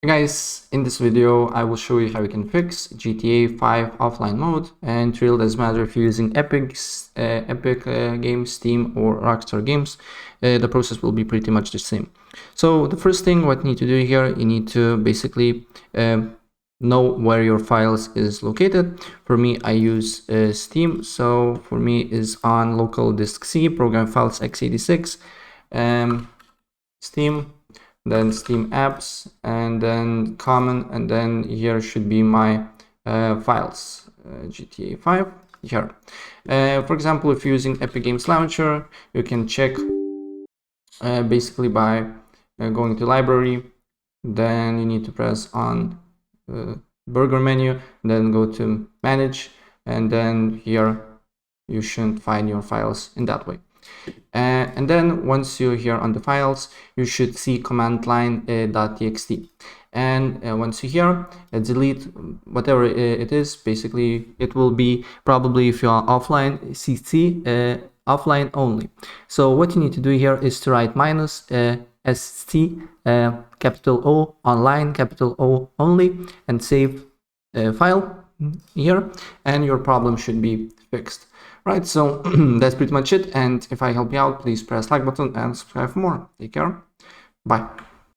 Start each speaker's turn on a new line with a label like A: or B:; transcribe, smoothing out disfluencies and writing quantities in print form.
A: Hey guys, in this video I will show you how you can fix GTA 5 offline mode, and it really doesn't matter if you're using Epic Games, Steam or Rockstar Games. The process will be pretty much the same. So the first thing what you need to do here, you need to basically know where your files is located. For me, I use Steam, so for me is on local disk C, program files x86, Steam, then Steam apps, and then common, and then here should be my files, GTA 5 here. For example, if you're using Epic Games Launcher, you can check basically by going to library, then you need to press on burger menu, then go to manage, and then here you should find your files in that way. And then once you're here on the files, you should see command line .txt, and once you're here, delete whatever it is. Basically it will be probably, if you are offline, cc offline only. So what you need to do here is to write minus st capital O online capital O only, and save file here, and your problem should be fixed. Right, so that's pretty much it, and if I help you out, please press like button and subscribe for more. Take care, bye.